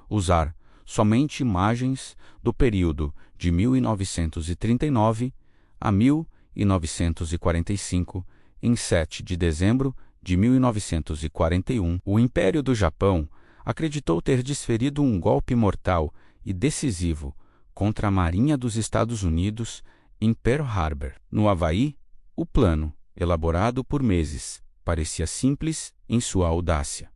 usar somente imagens do período de 1939 a 1945. Em 7 de dezembro de 1941, o Império do Japão acreditou ter desferido um golpe mortal e decisivo contra a Marinha dos Estados Unidos em Pearl Harbor, no Havaí. O plano, elaborado por meses, parecia simples em sua audácia: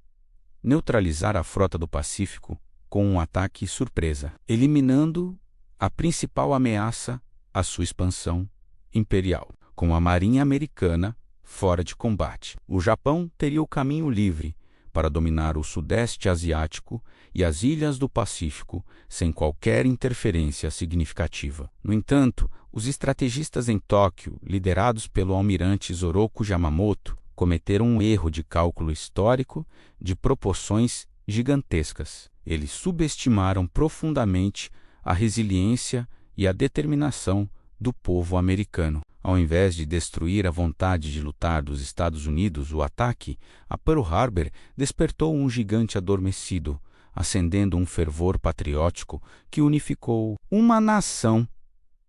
neutralizar a frota do Pacífico com um ataque surpresa, eliminando a principal ameaça à sua expansão imperial. Com a Marinha americana fora de combate, o Japão teria o caminho livre para dominar o Sudeste Asiático e as ilhas do Pacífico sem qualquer interferência significativa. No entanto, os estrategistas em Tóquio, liderados pelo almirante Isoroku Yamamoto, cometeram um erro de cálculo histórico de proporções gigantescas. Eles subestimaram profundamente a resiliência e a determinação do povo americano. Ao invés de destruir a vontade de lutar dos Estados Unidos, o ataque a Pearl Harbor despertou um gigante adormecido, acendendo um fervor patriótico que unificou uma nação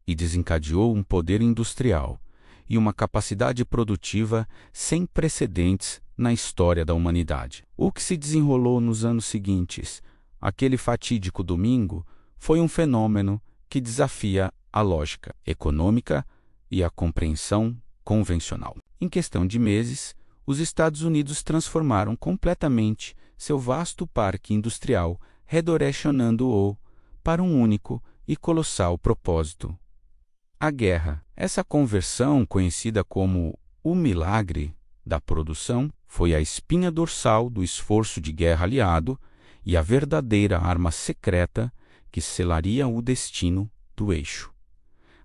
e desencadeou um poder industrial e uma capacidade produtiva sem precedentes na história da humanidade. O que se desenrolou nos anos seguintes, aquele fatídico domingo, foi um fenômeno que desafia a lógica econômica e a compreensão convencional. Em questão de meses, os Estados Unidos transformaram completamente seu vasto parque industrial, redirecionando-o para um único e colossal propósito: a guerra. Essa conversão, conhecida como o milagre da produção, foi a espinha dorsal do esforço de guerra aliado e a verdadeira arma secreta que selaria o destino do eixo.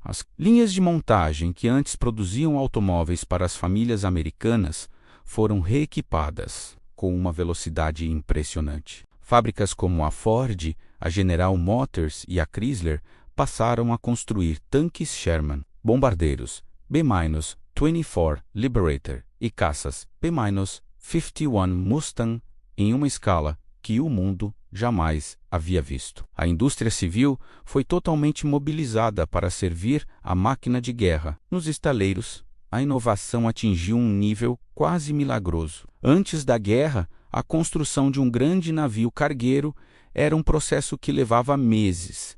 As linhas de montagem que antes produziam automóveis para as famílias americanas foram reequipadas com uma velocidade impressionante. Fábricas como a Ford, a General Motors e a Chrysler passaram a construir tanques Sherman, bombardeiros B-24 Liberator e caças B-51 Mustang em uma escala que o mundo jamais havia visto. A indústria civil foi totalmente mobilizada para servir a máquina de guerra. Nos estaleiros, a inovação atingiu um nível quase milagroso. Antes da guerra, a construção de um grande navio cargueiro era um processo que levava meses,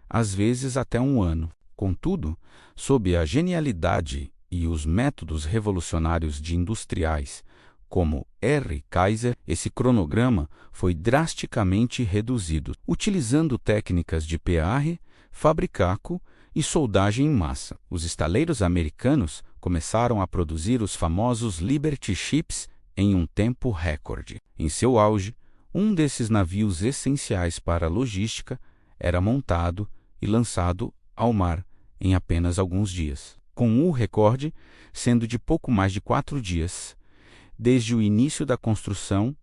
às vezes até um ano. Contudo, sob a genialidade e os métodos revolucionários de industriais como R. Kaiser, esse cronograma foi drasticamente reduzido, utilizando técnicas de PR, fabricaco e soldagem em massa. Os estaleiros americanos começaram a produzir os famosos Liberty Ships em um tempo recorde. Em seu auge, um desses navios essenciais para a logística era montado e lançado ao mar em apenas alguns dias, com o recorde sendo de pouco mais de 4 dias, desde o início da construção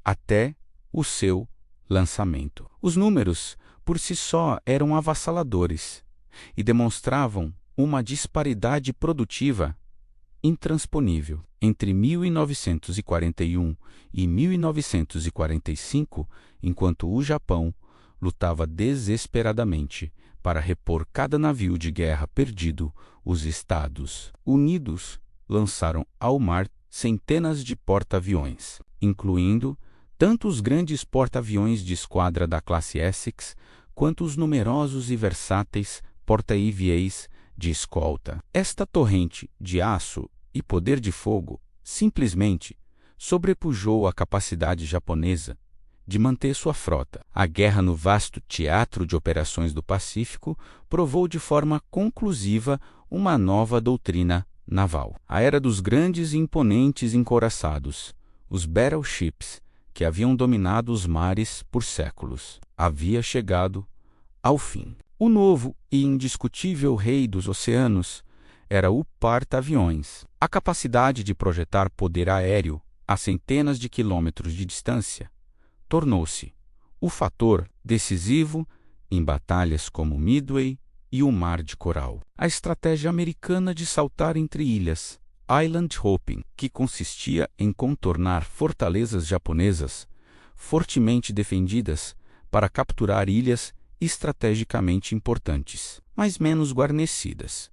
até o seu lançamento. Os números, por si só, eram avassaladores e demonstravam uma disparidade produtiva intransponível. Entre 1941 e 1945, enquanto o Japão lutava desesperadamente para repor cada navio de guerra perdido, os Estados Unidos lançaram ao mar centenas de porta-aviões, incluindo tanto os grandes porta-aviões de esquadra da classe Essex, quanto os numerosos e versáteis porta-aviões de escolta. Esta torrente de aço e poder de fogo simplesmente sobrepujou a capacidade japonesa de manter sua frota. A guerra no vasto teatro de operações do Pacífico provou de forma conclusiva uma nova doutrina naval. A era dos grandes e imponentes encouraçados, os battleships, que haviam dominado os mares por séculos, havia chegado ao fim. O novo e indiscutível rei dos oceanos era o porta-aviões. A capacidade de projetar poder aéreo a centenas de quilômetros de distância tornou-se o fator decisivo em batalhas como Midway e o Mar de Coral. A estratégia americana de saltar entre ilhas, island hopping, que consistia em contornar fortalezas japonesas fortemente defendidas para capturar ilhas estrategicamente importantes, mas menos guarnecidas.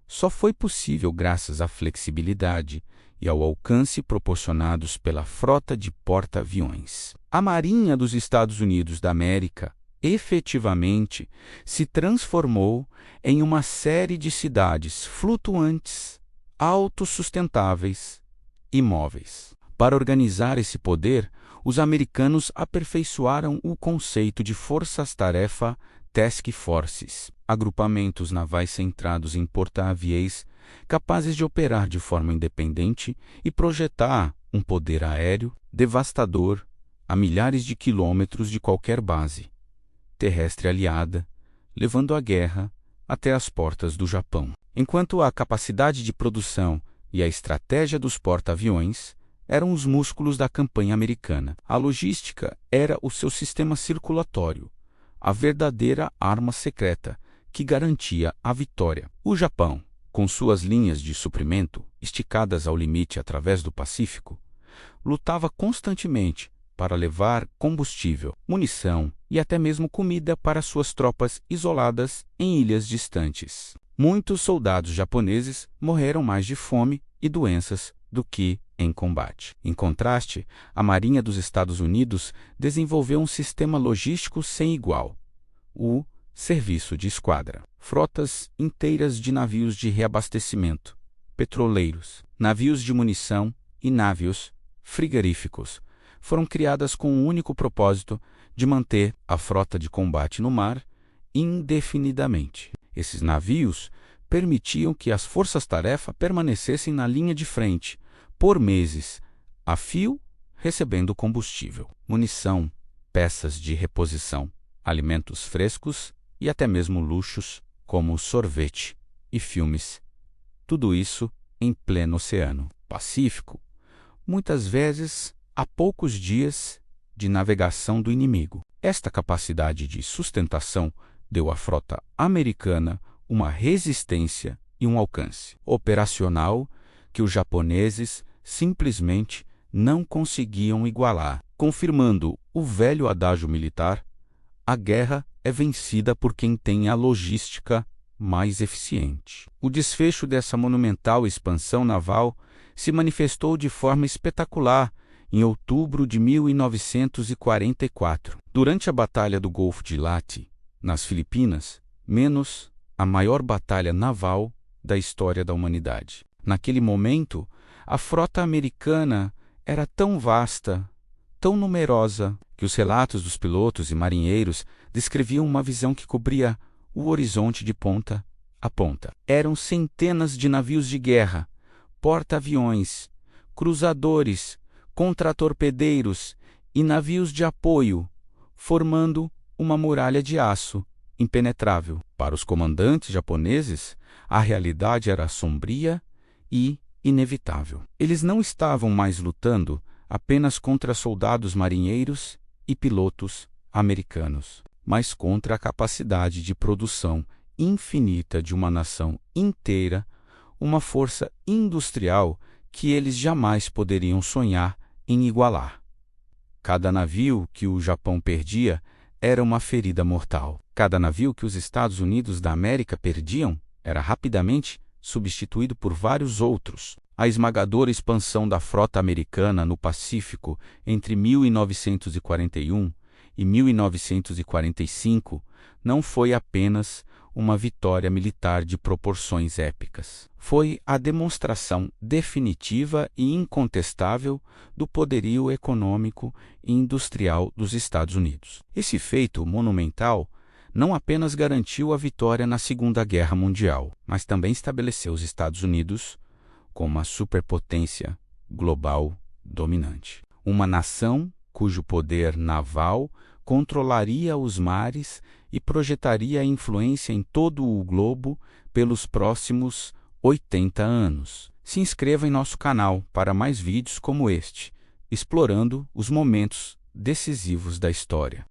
Só foi possível graças à flexibilidade e ao alcance proporcionados pela frota de porta-aviões. A Marinha dos Estados Unidos da América efetivamente se transformou em uma série de cidades flutuantes, autossustentáveis e móveis. Para organizar esse poder, os americanos aperfeiçoaram o conceito de forças-tarefa task forces, agrupamentos navais centrados em porta-aviões capazes de operar de forma independente e projetar um poder aéreo devastador a milhares de quilômetros de qualquer base terrestre aliada, levando a guerra até as portas do Japão. Enquanto a capacidade de produção e a estratégia dos porta-aviões eram os músculos da campanha americana, a logística era o seu sistema circulatório, a verdadeira arma secreta que garantia a vitória. O Japão, com suas linhas de suprimento esticadas ao limite através do Pacífico, lutava constantemente para levar combustível, munição e até mesmo comida para suas tropas isoladas em ilhas distantes. Muitos soldados japoneses morreram mais de fome e doenças do que em combate. Em contraste, a Marinha dos Estados Unidos desenvolveu um sistema logístico sem igual, o serviço de esquadra. Frotas inteiras de navios de reabastecimento, petroleiros, navios de munição e navios frigoríficos foram criadas com o único propósito de manter a frota de combate no mar indefinidamente. Esses navios permitiam que as forças-tarefa permanecessem na linha de frente por meses, a fio, recebendo combustível, munição, peças de reposição, alimentos frescos e até mesmo luxos como sorvete e filmes. Tudo isso em pleno Oceano Pacífico, muitas vezes a poucos dias de navegação do inimigo. Esta capacidade de sustentação deu à frota americana uma resistência e um alcance operacional que os japoneses simplesmente não conseguiam igualar, confirmando o velho adágio militar: a guerra é vencida por quem tem a logística mais eficiente. O desfecho dessa monumental expansão naval se manifestou de forma espetacular em outubro de 1944, durante a Batalha do Golfo de Leyte, nas Filipinas, menos a maior batalha naval da história da humanidade. Naquele momento, a frota americana era tão vasta, tão numerosa, que os relatos dos pilotos e marinheiros descreviam uma visão que cobria o horizonte de ponta a ponta. Eram centenas de navios de guerra, porta-aviões, cruzadores, contratorpedeiros e navios de apoio, formando uma muralha de aço impenetrável. Para os comandantes japoneses, a realidade era sombria e inevitável. Eles não estavam mais lutando apenas contra soldados marinheiros e pilotos americanos, mas contra a capacidade de produção infinita de uma nação inteira, uma força industrial que eles jamais poderiam sonhar em igualar. Cada navio que o Japão perdia era uma ferida mortal. Cada navio que os Estados Unidos da América perdiam era rapidamente substituído por vários outros. A esmagadora expansão da frota americana no Pacífico entre 1941 e 1945 não foi apenas uma vitória militar de proporções épicas. Foi a demonstração definitiva e incontestável do poderio econômico e industrial dos Estados Unidos. Esse feito monumental não apenas garantiu a vitória na Segunda Guerra Mundial, mas também estabeleceu os Estados Unidos como uma superpotência global dominante. Uma nação cujo poder naval controlaria os mares e projetaria a influência em todo o globo pelos próximos 80 anos. Se inscreva em nosso canal para mais vídeos como este, explorando os momentos decisivos da história.